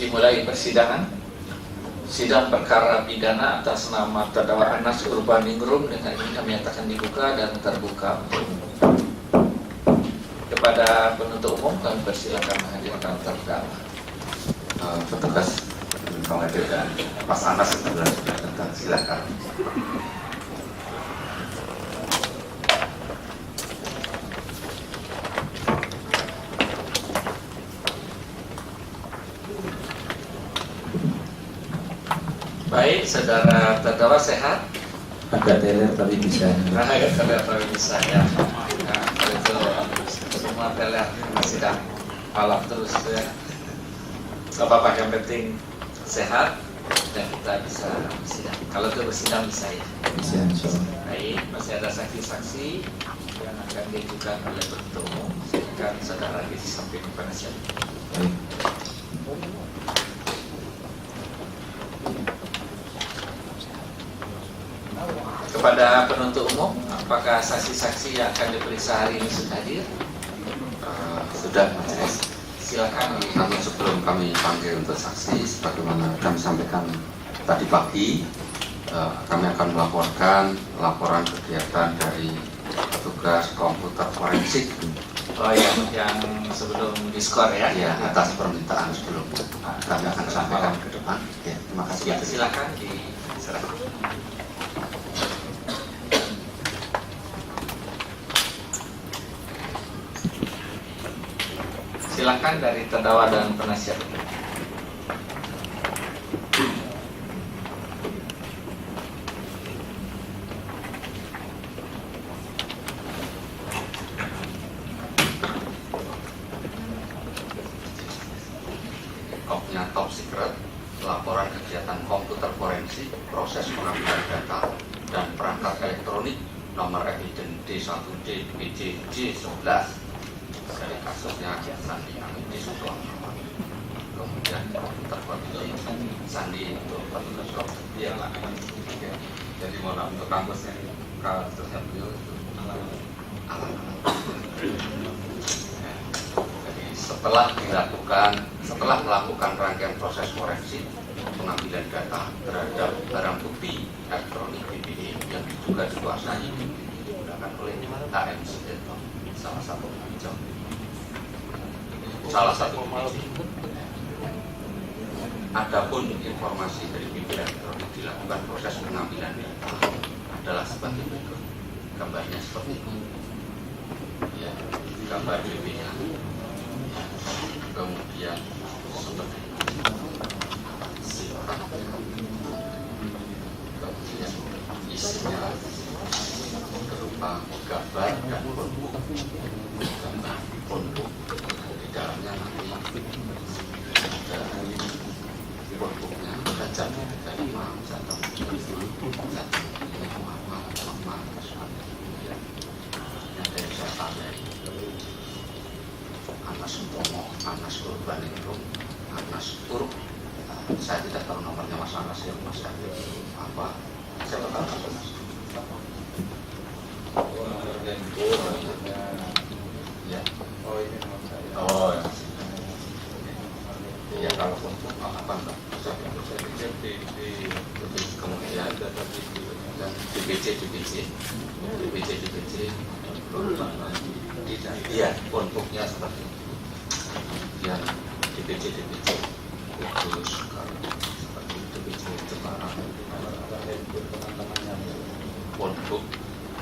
Dimulai persidangan. Sidang perkara pidana atas nama terdakwa Anas Urbaningrum dengan ini kami nyatakan dibuka dan terbuka untuk umum. Kepada penuntut umum kami persilakan menghadirkan terdakwa. Petugas menghadirkan Mas Anas sudah datang, silakan. Baik, saudara terdakwa sehat? Agak teler tapi bisa. Agak teler tapi bisa ya. Nah, itu semua teler masih dah malam terus ya. Gak apa-apa, yang penting sehat dan kita bisa bersidang. Kalau itu bersidang bisa ya. Bisa, insyaallah. Baik, masih ada saksi-saksi yang akan diajukan oleh penuntut umum. Silakan saudara disampaikan penasihat. Baik. Kepada penuntut umum, apakah saksi-saksi yang akan diperiksa hari ini sudah hadir? Sudah, Mas. Silakan. Namun sebelum kami panggil untuk saksi, sebagaimana kami sampaikan tadi pagi, kami akan melaporkan laporan kegiatan dari petugas komputer forensik. Oh yang sebelum diskor ya? Ya, atas permintaan sebelumnya. Kami akan sampaikan ke depan. Ya, terima kasih. Ya, silakan diserahkan. Silakan dari terdakwa dan penasihat. Kopnya top secret, laporan kegiatan komputer forensik, proses pengambilan data dan perangkat elektronik nomor eviden D1D BJJ11 dari kasusnya Sandi Amidi Sutomo. Kemudian komputer forensik Sandi untuk petugas komputer. Iya lah. Jadi mohon untuk kampusnya kasusnya beliau itu alat-alat. Jadi setelah melakukan rangkaian proses forensik pengambilan data terhadap barang bukti elektronik BBM yang diduga dikuasai digunakan oleh AM Sudirto, salah satu penunjuk. Adapun informasi dari BBM elektronik dilakukan proses pengambilan data adalah sebagai berikut. Gambarnya seperti ini. Ya, gambar BB-nya. Kemudian seperti ini. Kemudian isinya berupa gambar dan fontbook. Gambar fontbook di dalamnya nanti ada fontbooknya, ada jamnya dari Imam atau dari siapa dari Anas Sutomo, Anas Urbaningrum, Anas Urb. Saya tidak tahu nomornya Mas Anas ya, Mas Anas apa? Saya tahu Mas. Ya. Oh ini nomor saya. Oh ya. Ya kalau untuk apa enggak? Saya di kemudian dan DPC. Iya, fontbooknya seperti itu. Kemudian DPC terus seperti DPC Jepara, fontbook,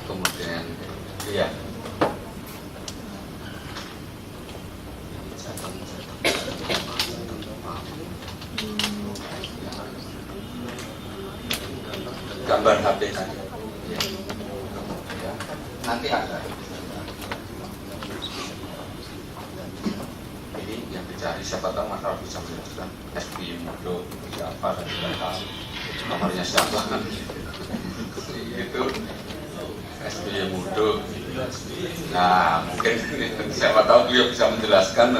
kemudian iya. Gambar HP tadi. Ya. Kemudian nanti ada. Ini yang dicari, siapa tahu Mas Rafi bisa menjelaskan SBY Mudo siapa dan tidak tahu nomornya siapa kan itu SBY Mudo. Nah mungkin siapa tahu beliau bisa menjelaskan.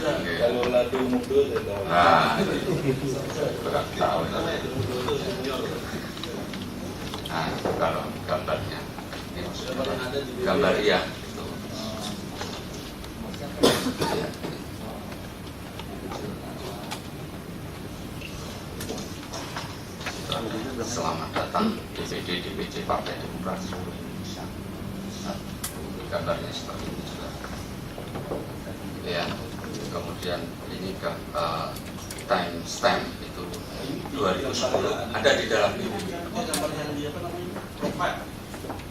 Kalau Ladu Mudo saya tahu. Nah kurang tahu. Nah kalau gambarnya ini maksudnya gambar iya. Selamat datang DPD DPC Partai Demokrat seluruh Indonesia. Gambarnya seperti ini juga. Ya, kemudian ini time stamp itu 2010 ada di dalam ini.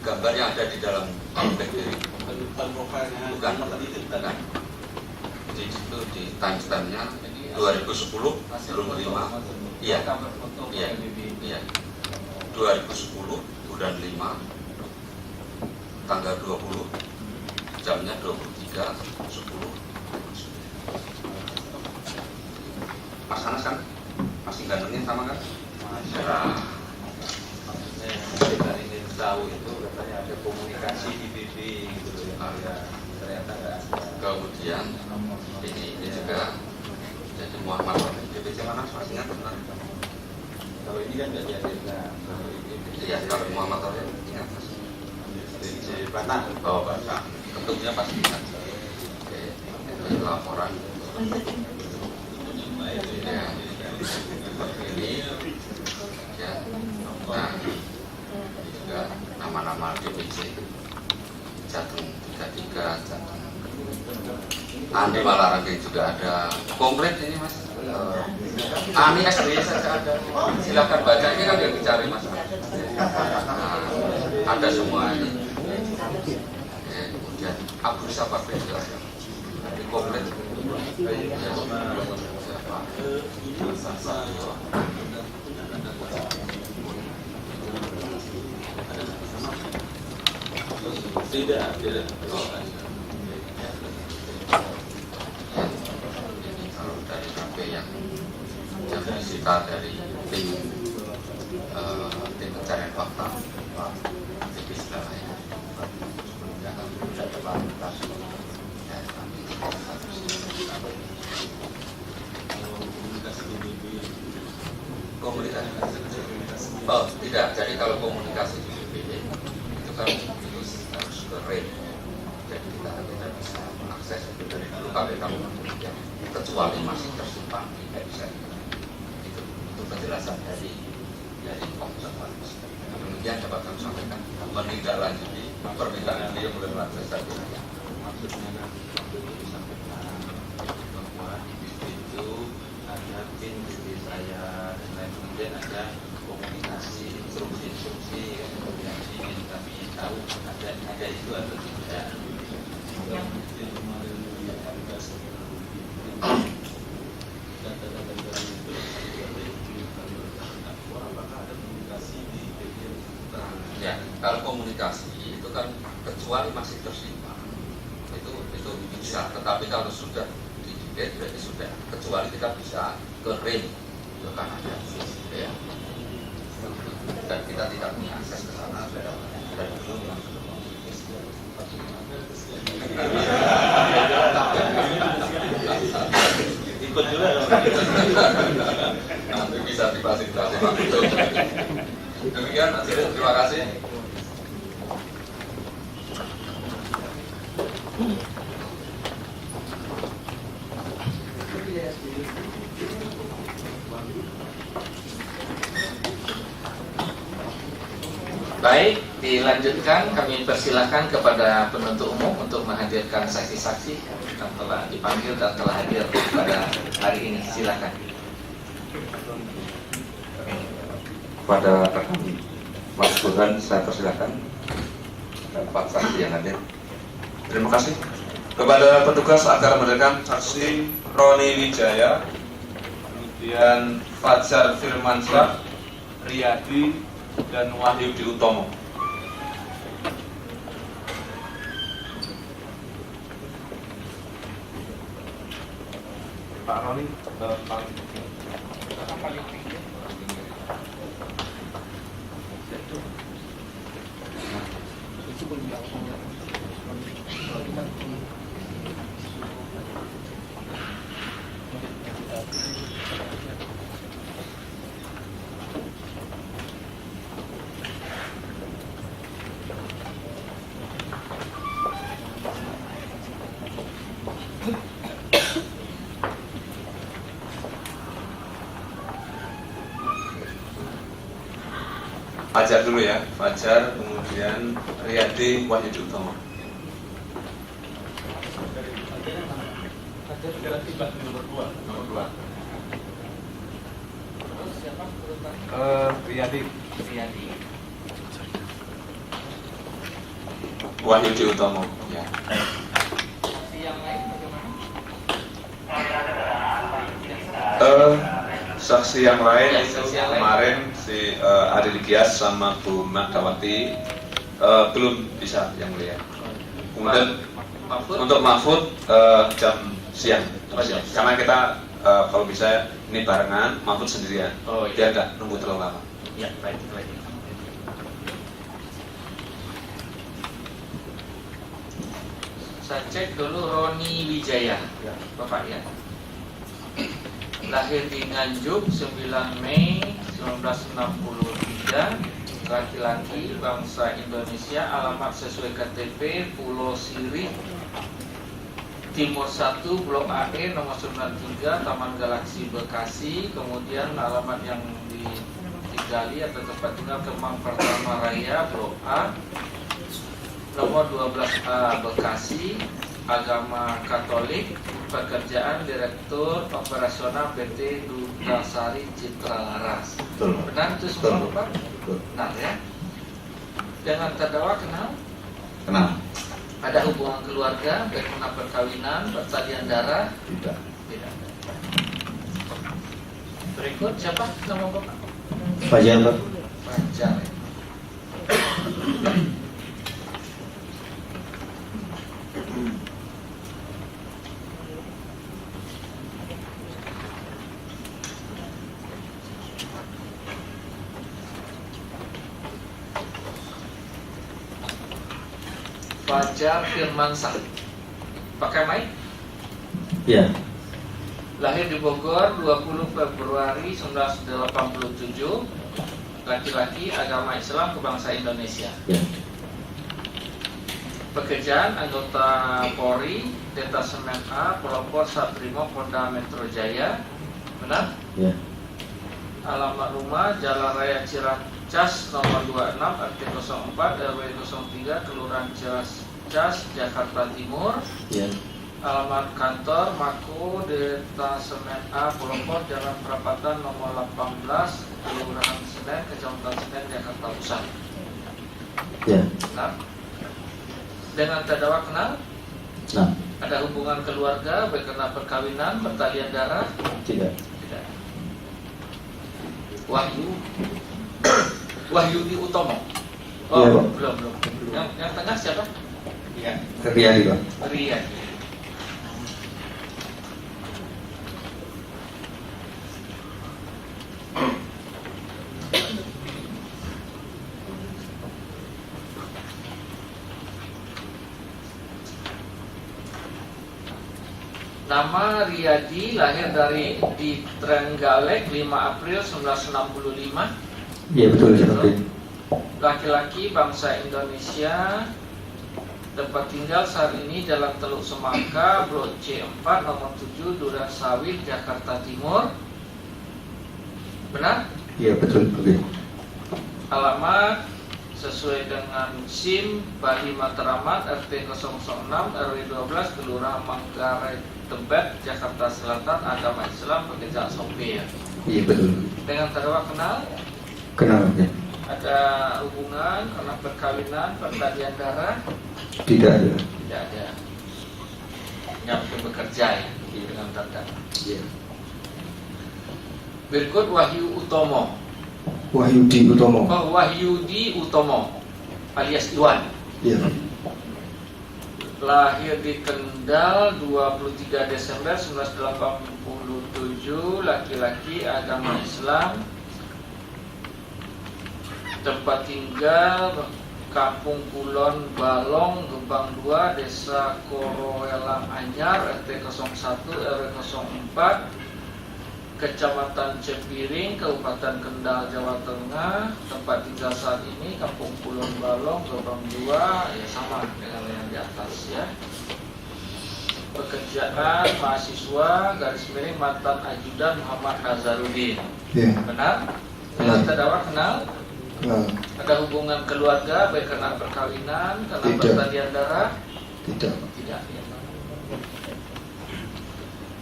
Gambar yang ada di dalam BlackBerry. Bukan. Jadi itu di time stampnya 2010 belum 5. Iya. 2010 bulan 5 tanggal 20 jamnya 23.10. Mas Anas kan masih gantengin sama kan? Kita ingin tahu itu katanya ada komunikasi di BB gitu ya. Ternyata enggak. Kemudian ini juga jadi Muhammad DPC mana masih ingat benar? Kalau ini kan nggak dihadirkan. Iya, kalau Muhammad Toril ingat mas. DPC Batang. Oh Batang, bentuknya pasti ingat. Oke, ini laporan. Ya, seperti ini. Ya, nah ini juga nama-nama DPC. Jatung 33, Jatung Andi Malarangke juga ada. Komplit ini mas. Ani SBY saja ada. Silakan baca, ini kan yang dicari mas. Nah, ada semua ini. Oke, kemudian Abu Sapakri juga ada. Di komplit. Tidak. Kalau dari HP yang disita dari tim pencarian fakta tipis lah ya. Komunikasi. Oh tidak, jadi kalau komunikasi di BPD itu kan harus ke rate. Jadi kita tidak bisa mengakses itu dari dulu KPK kecuali masih tersimpan di website. Itu penjelasan dari konservatif. Demikian dapat kami sampaikan menindaklanjuti permintaan beliau mulai mengakses tadi. Maksudnya waktu itu disampaikan bahwa itu ada tim dari saya dan lain kemudian ada komunikasi instruksi yang ingin kami tahu ada itu atau tidak. Ya, kalau komunikasi itu kan kecuali masih tersimpan itu bisa, tetapi kalau sudah di-delete berarti sudah, kecuali kita bisa ke rim itu kan ada ya. Dan kita tidak punya akses ke sana dan belum Ikut juga nanti bisa difasilitasi Pak. Demikian, terima kasih. Baik, dilanjutkan. Kami persilahkan kepada penuntut umum untuk menghadirkan saksi-saksi yang telah dipanggil dan telah hadir pada hari ini. Silakan. Kepada Mas Burhan, saya persilakan dan Pak saksi yang hadir. Terima kasih kepada petugas agar memberikan saksi Roni Wijaya, kemudian Fajar Firmansyah, Riyadi, dan Wahyudi Utomo. Pak Roni, paling tinggi. Fajar dulu ya, Fajar, kemudian Riyadi, Wahyudi Utomo. Nomor 2. Terus siapa urutan? Riyadi, Riyadi. Wahyudi Utomo. Ya. Si yang lain bagaimana? Saksi yang lain Ya, itu saksi yang lain. kemarin si Ari Gias sama Bu Magdawati belum bisa yang mulia. Kemudian Mahfud? untuk Mahfud jam siang. Karena kita kalau bisa ini barengan, Mahfud sendirian. Oh, iya. Dia nggak nunggu terlalu lama. Ya, baik. Saya cek dulu Roni Wijaya, Bapak ya. Lahir di Nganjuk 9 Mei 1963, laki-laki, bangsa Indonesia, alamat sesuai KTP Pulau Sirih, Timur 1, Blok AE, nomor 93, Taman Galaksi Bekasi. Kemudian alamat yang ditinggali atau tempat tinggal Kemang Pertama Raya, Blok A, nomor 12A Bekasi. Agama Katolik, pekerjaan Direktur Operasional PT Dutasari Citra Laras. Betul. Benar itu semua, Betul. Pak? Betul. Benar ya. Dengan terdakwa kenal? Kenal? Ada hubungan keluarga, baik pernah perkawinan, pertalian darah? Tidak. Tidak. Berikut siapa nama Bapak? Fajar, Pak. Fajar. Fajar Firmansyah. Pakai mic? Ya. Lahir di Bogor 20 Februari 1987. Laki-laki, agama Islam, kebangsaan Indonesia. Ya. Pekerjaan anggota Polri, Detasemen A, Pelopor Satrimo Polda Metro Jaya. Benar? Ya. Alamat rumah Jalan Raya Ciracas nomor 26 RT 04 RW 03 Kelurahan Ciracas Jakarta Timur. Ya. Alamat kantor Mako Detasemen A Pelopor Jalan Perapatan nomor 18 Kelurahan Senen Kecamatan Senen Jakarta Pusat. Ya. Benar? Dengan terdakwa kenal? Nah. Ada hubungan keluarga baik karena perkawinan, pertalian darah? Tidak. Tidak. Wahyudi Utomo. Oh, Iya, Pak. belum. Yang tengah siapa? Iya. Riyadi, Pak. Rian. Nama Riyadi, lahir di Trenggalek 5 April 1965. Iya, betul seperti itu. Laki-laki, bangsa Indonesia. Tempat tinggal saat ini Jalan Teluk Semangka, Blok C4 nomor 7 Duren Sawit, Jakarta Timur. Benar? Iya, betul seperti itu. Alamat sesuai dengan SIM Bali Matraman RT 006 RW 12 Kelurahan Manggarai Tebet, Jakarta Selatan. Agama Islam, pekerjaan sopir. Iya, betul. Dengan terdakwa kenal? Kenal, ya. Ada hubungan karena perkawinan, pertalian darah? Tidak ada. Tidak ada. Yang bekerja ya dengan terdakwa. Iya. Berikut Wahyu Utomo. Wahyudi Utomo. Oh, Wahyudi Utomo alias Iwan. Iya. Lahir di Kendal 23 Desember 1987, laki-laki, agama Islam. Tempat tinggal Kampung Kulon Balong, Gebang 2, Desa Korowelang Anyar, RT 01 RW 04, Kecamatan Cepiring, Kabupaten Kendal, Jawa Tengah. Tempat tinggal saat ini Kampung Kulon Balong, Gebang 2, ya sama dengan yang di atas ya. Pekerjaan mahasiswa, garis miring mantan ajudan Muhammad Nazarudin. Iya. Benar? Benar. Terdakwa kenal? Nah, Ada hubungan keluarga, baik karena perkawinan, karena Tidak. pertalian darah? tidak. Tidak.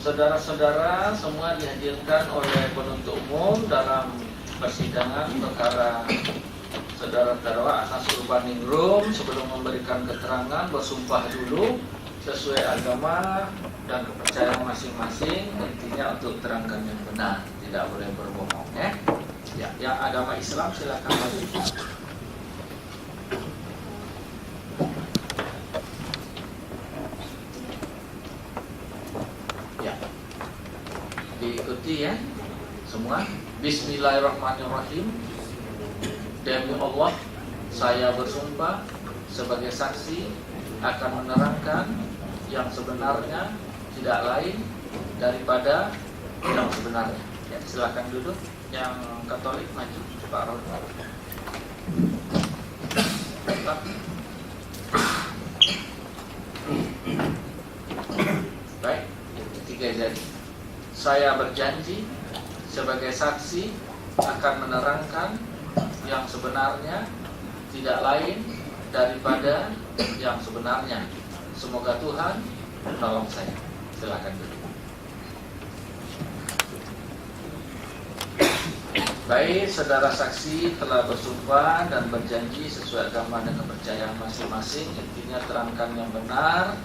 Saudara-saudara semua dihadirkan oleh penuntut umum dalam persidangan perkara saudara terdakwa Anas Urbaningrum. Sebelum memberikan keterangan bersumpah dulu sesuai agama dan kepercayaan masing-masing, intinya untuk terangkan yang benar, tidak boleh berbohong, ya. Ya, yang agama Islam silakan maju. Ya, diikuti ya semua. Bismillahirrahmanirrahim. Demi Allah, saya bersumpah sebagai saksi akan menerangkan yang sebenarnya, tidak lain daripada yang sebenarnya. Ya, silakan duduk. Yang Katolik maju, Pak Ron. Baik, tiga jadi. Saya berjanji sebagai saksi akan menerangkan yang sebenarnya, tidak lain daripada yang sebenarnya. Semoga Tuhan menolong saya. Silakan dulu. Baik, saudara saksi telah bersumpah dan berjanji sesuai agama dan kepercayaan masing-masing. Intinya terangkan yang benar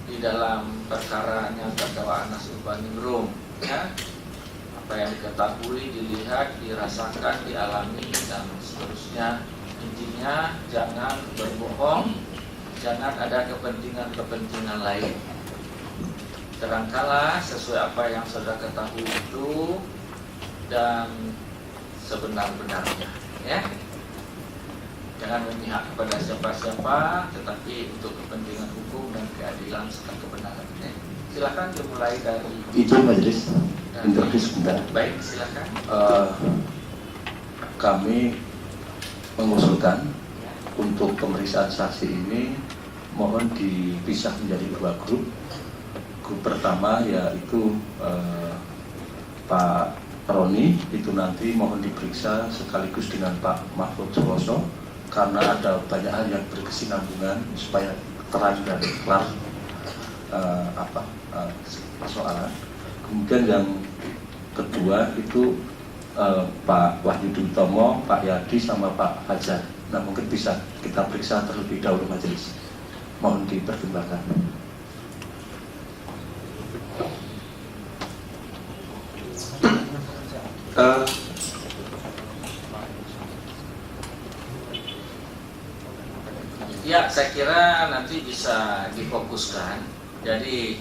di dalam perkaranya terdakwa Anas Urbaningrum, ya. Apa yang diketahui, dilihat, dirasakan, dialami, dan seterusnya. Intinya jangan berbohong, jangan ada kepentingan-kepentingan lain. Terangkanlah sesuai apa yang saudara ketahui itu dan sebenar-benarnya, ya. Jangan memihak kepada siapa-siapa, tetapi untuk kepentingan hukum dan keadilan serta kebenaran. Ya. Silakan dimulai dari Izin majelis interview sebentar. Baik, silakan. Kami mengusulkan untuk pemeriksaan saksi ini mohon dipisah menjadi dua grup. Grup pertama yaitu Pak Roni, itu nanti mohon diperiksa sekaligus dengan Pak Mahfud Suroso karena ada banyak hal yang berkesinambungan supaya terang dan kelar persoalan. Kemudian yang kedua itu Pak Wahyudi Utomo, Pak Yadi sama Pak Fajar. Nah, mungkin bisa kita periksa terlebih dahulu majelis. Mohon dipertimbangkan. Ya, saya kira nanti bisa difokuskan. Jadi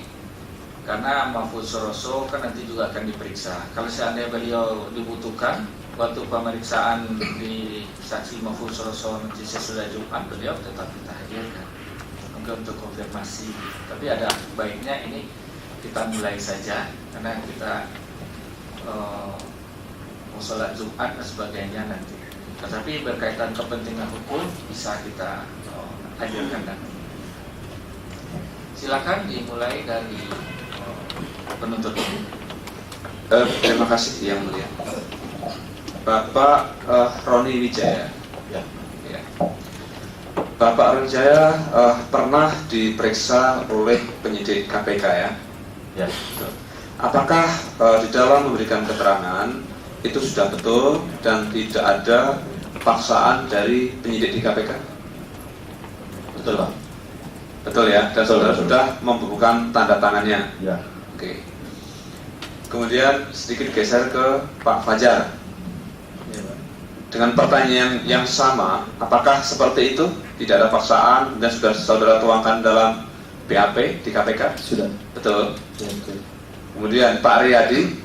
karena Mahfud Suroso kan nanti juga akan diperiksa. Kalau seandainya beliau dibutuhkan waktu pemeriksaan di saksi Mahfud Suroso nanti sesudah Jumat, beliau tetap kita hadirkan mungkin untuk konfirmasi. Tapi ada baiknya ini kita mulai saja karena kita mau sholat Jumat dan sebagainya nanti. Tetapi berkaitan kepentingan hukum bisa kita hadirkan nanti. Silakan dimulai dari penuntut umum. Terima kasih Yang Mulia. Bapak Roni Wijaya. Ya. Ya. Bapak Roni Wijaya pernah diperiksa oleh penyidik KPK, ya? Ya. Apakah di dalam memberikan keterangan itu sudah betul dan tidak ada paksaan dari penyidik di KPK? Betul, Pak. Betul ya, dan saudara sudah membubuhkan tanda tangannya. Ya. Oke. Kemudian sedikit geser ke Pak Fajar. Ya, Pak. Dengan pertanyaan yang sama, apakah seperti itu? Tidak ada paksaan dan sudah saudara tuangkan dalam BAP di KPK? Sudah. Betul. Ya, betul. Kemudian Pak Riyadi.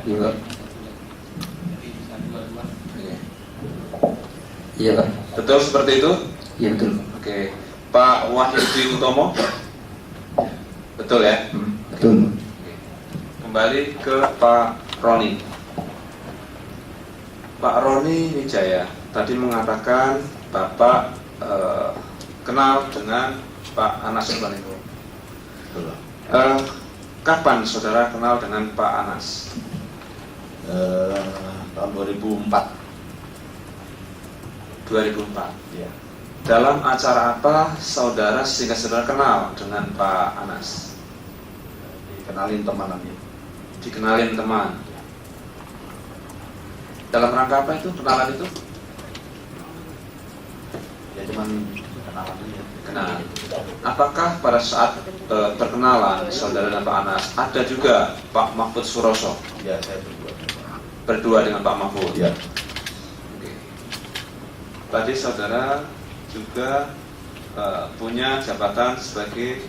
Iya, Pak. Oke. Iya, Pak. Betul seperti itu? Iya, betul. Oke. Pak Wahyudi Utomo. Betul ya? Betul. Oke. Kembali ke Pak Roni. Pak Roni Wijaya tadi mengatakan Bapak kenal dengan Pak Anas Urbaningrum. Betul, Pak. Kapan saudara kenal dengan Pak Anas? Tahun tahun 2004. 2004. Ya. Dalam acara apa saudara sehingga saudara kenal dengan Pak Anas? Dikenalin teman lagi. Dikenalin teman. Dalam rangka apa itu kenalan itu? Ya cuman kenalan aja. Kenalan. Apakah pada saat perkenalan saudara dan Pak Anas ada juga Pak Mahfud Suroso? Ya, saya berdua. Berdua dengan Pak Mahfud. Ya. Oke. Tadi saudara juga punya jabatan sebagai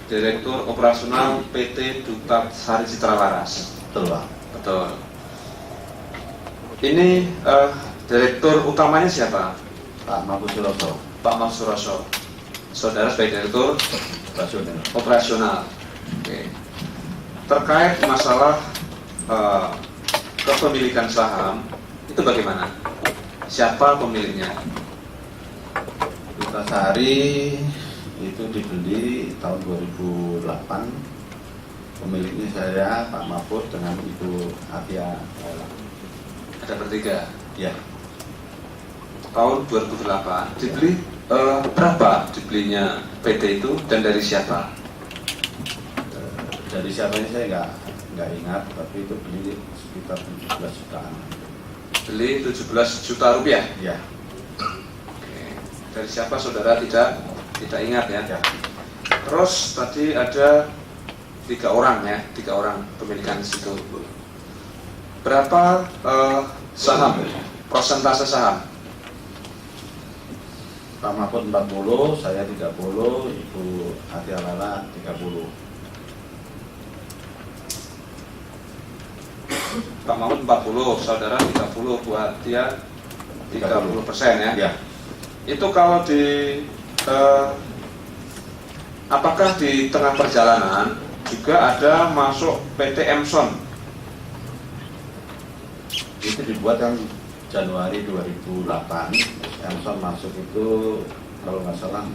Direktur Operasional PT Duta Sari Citra Laras. Betul, Pak. Betul. Ini direktur utamanya siapa? Pak Mahfud Suroso. Pak Mahfud Suroso. Saudara sebagai Direktur Operasional. Oke. Terkait masalah kepemilikan saham itu bagaimana? Siapa pemiliknya? Duta Sari itu dibeli tahun 2008. Pemiliknya saya, Pak Mahfud, dengan Ibu Atia. Ada bertiga. Ya. Tahun 2008 dibeli berapa dibelinya PT itu dan dari siapa? Dari siapanya saya nggak ingat, tapi itu beli sekitar 17 jutaan. Beli 17 juta rupiah. Ya. Oke. Dari siapa saudara tidak ingat ya? Ya. Terus tadi ada 3 orang ya, 3 orang pemilikan situ. Berapa saham? Persentase saham? Pak Mahfud 40, saya 30, Ibu Atia Lala 30. Pak Mahfud 40, saudara 30, Bu Atia 30% ya? Ya. Itu kalau di apakah di tengah perjalanan juga ada masuk PT Emson? Itu dibuat yang Januari 2008. Emson masuk itu kalau nggak salah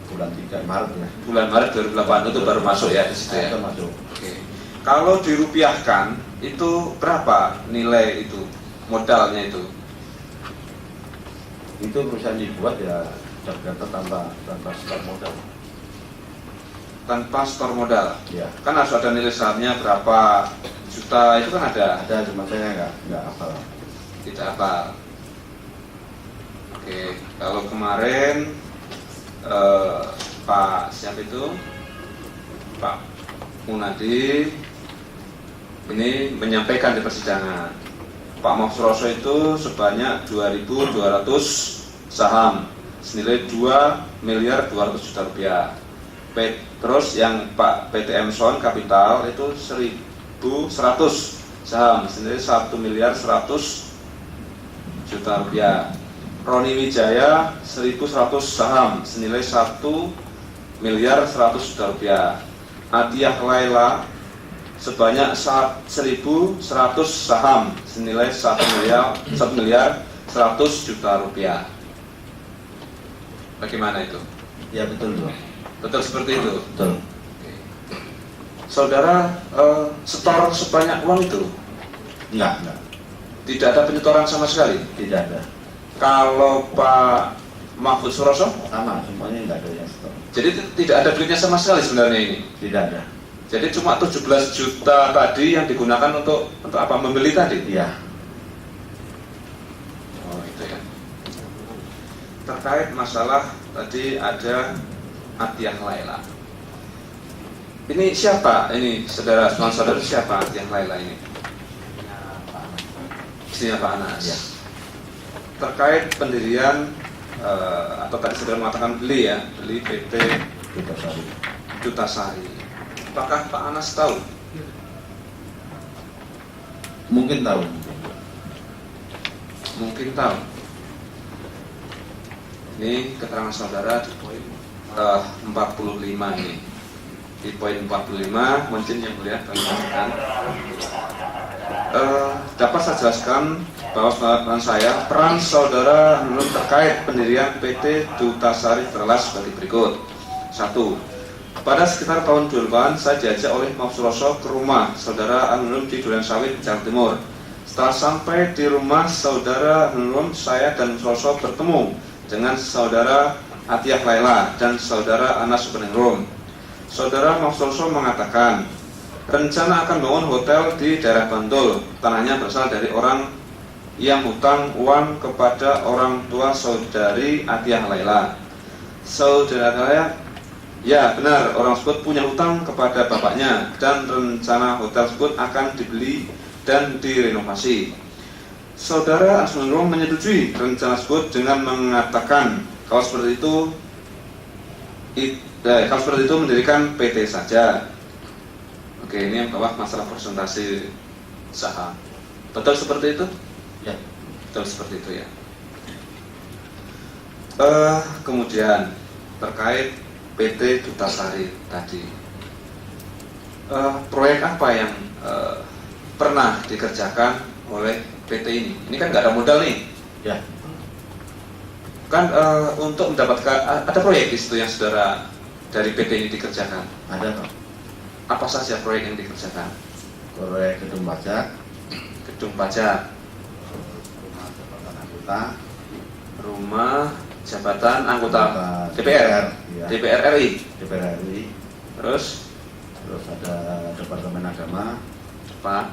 bulan 3 Maret ya. Bulan Maret 2008 itu baru masuk ya di situ ya? Emson masuk. Oke. Kalau dirupiahkan itu berapa nilai itu, modalnya itu? Itu perusahaan dibuat ya Jakarta tanpa store modal. Tanpa store modal? Ya. Kan harus ada nilai sahamnya berapa juta, itu kan ada? Ada, cuma saya nggak hafal. Tidak hafal. Oke, kalau kemarin Pak siapa itu? Pak Munadi ini menyampaikan di persidangan Pak Mahfud Suroso itu sebanyak 2.200 saham senilai 2.200.000.000 rupiah. Terus yang Pak PT Emson Capital itu 1.100 saham senilai 1.100.000.000 rupiah. Roni Wijaya 1.100 saham senilai 1.100.000.000 rupiah. Atiyah Laila sebanyak 1.100 saham senilai 1.100.000.000 rupiah. Bagaimana itu? Ya betul tuh. Betul seperti itu? Betul. Oke. Saudara setor sebanyak uang itu? Enggak. Tidak ada penyetoran sama sekali? Tidak ada. Kalau Pak Mahfud Suroso? Sama, semuanya nggak ada yang store. Jadi tidak ada duitnya sama sekali sebenarnya ini? Tidak ada. Jadi cuma 17 juta tadi yang digunakan untuk apa? Membeli tadi? Iya. Oh itu ya. Terkait masalah tadi ada Atiyah Laila. Ini siapa? Ini saudara siapa Atiyah Laila ini? Istrinya Pak Anas. Ya. Terkait pendirian atau tadi saudara mengatakan beli PT Duta Sari. Duta Sari. Apakah Pak Anas tahu? Mungkin tahu. Mungkin tahu. Ini keterangan saudara di poin 45 ini. Di poin 45 mungkin yang mulia tanyakan. Dapat saya jelaskan bahwa pengetahuan saya peran saudara menurut terkait pendirian PT Duta Sari Terlas sebagai berikut. 1. Pada sekitar tahun 2000-an saya diajak oleh Mahfud Suroso ke rumah saudara Anunum di Duren Sawit, Jawa Timur. Setelah sampai di rumah saudara Hunrum, saya dan Suroso bertemu dengan saudara Atiyah Laila dan saudara Anas Beningrum. Saudara Suroso mengatakan rencana akan bangun hotel di daerah Bantul. Tanahnya berasal dari orang yang hutang uang kepada orang tua saudari Atiyah Laila. Saudara Laila, ya benar, orang tersebut punya hutang kepada bapaknya dan rencana hotel tersebut akan dibeli dan direnovasi. Saudara Asmanul menyetujui rencana tersebut dengan mengatakan kalau seperti itu mendirikan PT saja. Oke, ini yang bawah masalah presentasi saham. Betul seperti itu? Ya. Betul seperti itu ya. Kemudian terkait PT Dutasari tadi, proyek apa yang pernah dikerjakan oleh PT ini? Ini kan nggak ada modal nih. Ya. Kan untuk mendapatkan ada proyek di situ yang saudara dari PT ini dikerjakan. Ada Pak. Apa saja proyek yang dikerjakan? Proyek gedung pajak, Gedung pajak, rumah jabatan anggota, rumah jabatan anggota Anggota DPR, ya. DPR RI. DPR RI, Terus ada Departemen Agama, Pak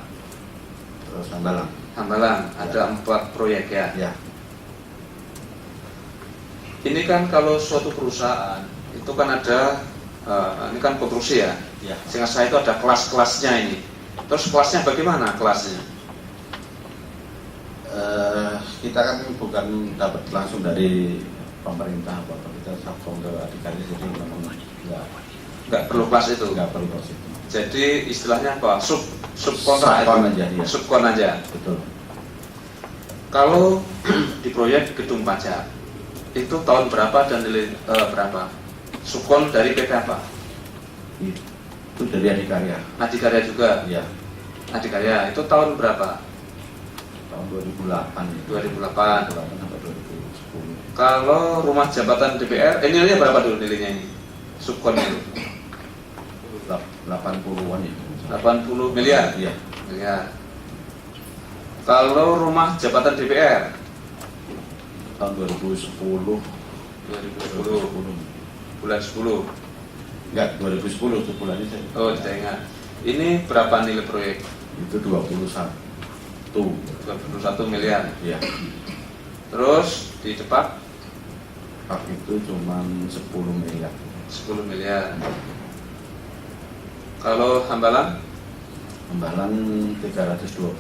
terus Hambalang. Hambalang, ada 4 proyek ya. Ya. Ini kan kalau suatu perusahaan itu kan ada ini kan konstruksi ya. Ya. Sehingga saya itu ada kelas-kelasnya ini. Terus kelasnya bagaimana kelasnya? Kita kan bukan dapat langsung dari pemerintah apa kita subkon ke adikanya, jadi memang Nggak perlu kelas itu. nggak perlu proses itu. Jadi istilahnya apa? Subkontrak Subkon itu. aja, iya. Subkon aja. Betul. Kalau di proyek gedung pajak itu tahun berapa dan nilai berapa? Subkon dari PT apa? Itu dari Adikarya. Adikarya juga. Ya. Adikarya itu tahun berapa? Tahun 2008. 2008. 2008 sampai 2010. Kalau rumah jabatan DPR, nilainya berapa dulu nilainya ini? Subkonnya itu 80-an ya. 80 miliar. Iya. Miliar. Kalau rumah jabatan DPR Tahun 2010. 2010 bulan 10. Enggak, 2010 itu bulannya saya. Oh, tidak ingat. Ini berapa nilai proyek? Itu 21. 21 miliar. Iya. Terus di Depak Pak itu cuma 10 miliar. 10 miliar. Kalau Hambalang Hambalang 324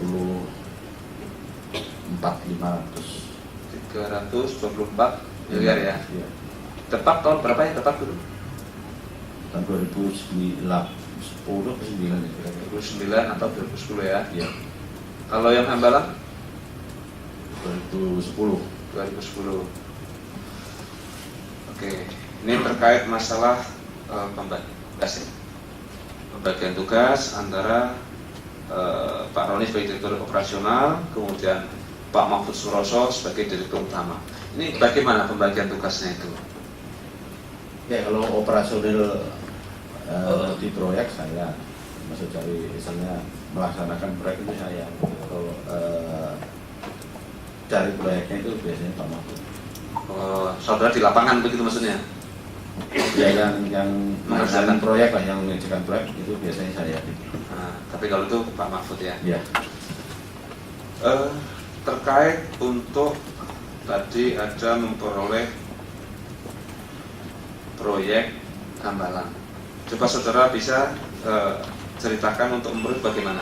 500. 324 miliar ya. Iya. Depak tahun berapa ya Depak dulu? Tahun 2009 10 atau 9 ya kira-kira. 2009 atau 2010 ya. Iya. Kalau yang Hambalang 2010. 2010. Oke, ini terkait masalah pembagian tugas antara Pak Roni sebagai direktur operasional, kemudian Pak Mahfud Suroso sebagai direktur utama. Ini bagaimana pembagian tugasnya itu? Ya kalau operasional di proyek saya, maksud dari misalnya melaksanakan proyek itu saya. Kalau dari proyeknya itu biasanya Pak Mahfud. Oh, saudara di lapangan begitu maksudnya? Ya yang mengerjakan proyek lah, yang mengerjakan proyek itu biasanya saya. Nah, tapi kalau itu Pak Mahfud ya. Ya. Terkait untuk tadi ada memperoleh proyek Hambalang. Coba saudara bisa ceritakan untuk menurut bagaimana?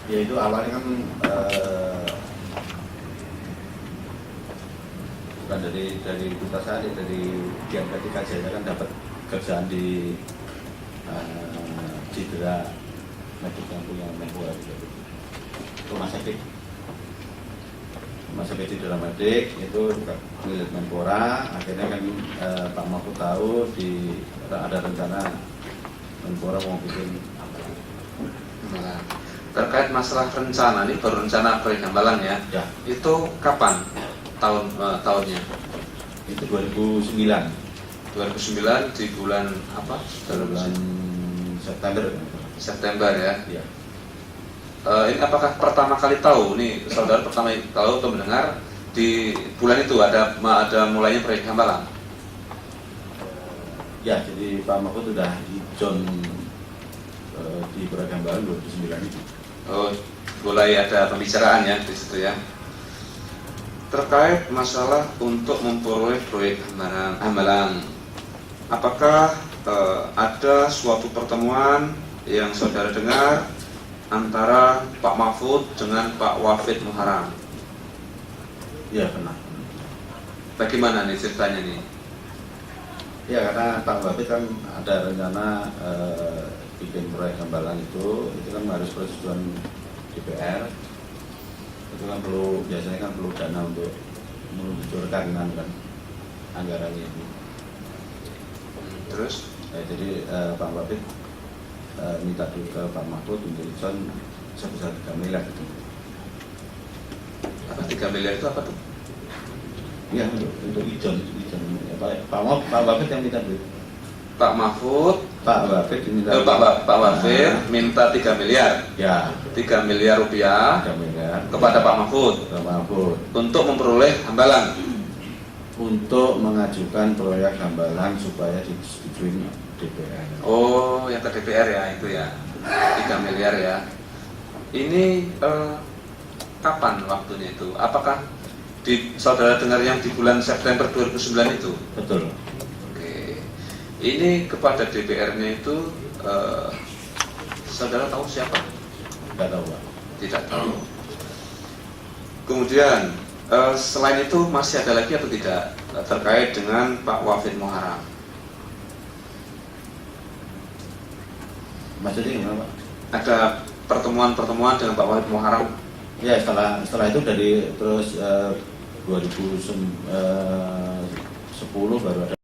Ya itu awalnya kan bukan dari kita saja, dari Dian ketika saya kan dapat kerjaan di Citra Medik yang punya Menpora gitu. Rumah sakit Citra Medik itu milik Menpora. Akhirnya kan Pak Mahfud tahu ada rencana Menpora mau bikin apa gitu. Nah, terkait masalah rencana, ini baru rencana proyek Hambalang ya. Ya. Itu kapan tahunnya? Itu 2009. 2009 di bulan apa? Bulan September. September ya. Ya. Ini apakah pertama kali tahu nih saudara pertama tahu atau mendengar di bulan itu ada mulainya proyek Hambalang? Ya, jadi Pak Mahfud sudah ijon di proyek Hambalang 2009 itu. Oh, mulai ada pembicaraan ya di situ ya. Terkait masalah untuk memperoleh proyek Hambalang, apakah ada suatu pertemuan yang saudara dengar antara Pak Mahfud dengan Pak Wafid Muharram? Ya, pernah. Bagaimana nih ceritanya nih? Ya, karena Pak Wafid kan ada rencana bikin proyek Hambalang itu kan harus persetujuan DPR. Itu kan biasanya kan perlu dana untuk meluncurkan kan anggarannya itu. Terus? Jadi Pak Wafid minta dulu ke Pak Mahfud untuk ijon sebesar 3 miliar gitu. Apa 3 miliar itu apa tuh? Iya, untuk ijon. Pak Wafid yang minta duit. Pak Mahfud, Pak Wafid minta Pak Wafid minta 3 miliar. Ya, 3 miliar rupiah 3 miliar kepada Pak Mahfud ke Pak Mahfud untuk memperoleh Hambalang. untuk mengajukan proyek Hambalang supaya disetujui DPR. Oh, yang ke DPR ya itu ya, 3 miliar ya. Ini kapan waktunya itu? Apakah saudara dengar yang di bulan September 2009 itu? Betul. Oke. Ini kepada DPR-nya itu saudara tahu siapa? Tidak tahu, Pak. Tidak tahu. Kemudian selain itu masih ada lagi atau tidak terkait dengan Pak Wafid Muharram? Maksudnya gimana, Pak? Ada pertemuan-pertemuan dengan Pak Wafid Muharram? Ya, setelah itu dari terus 2010 baru ada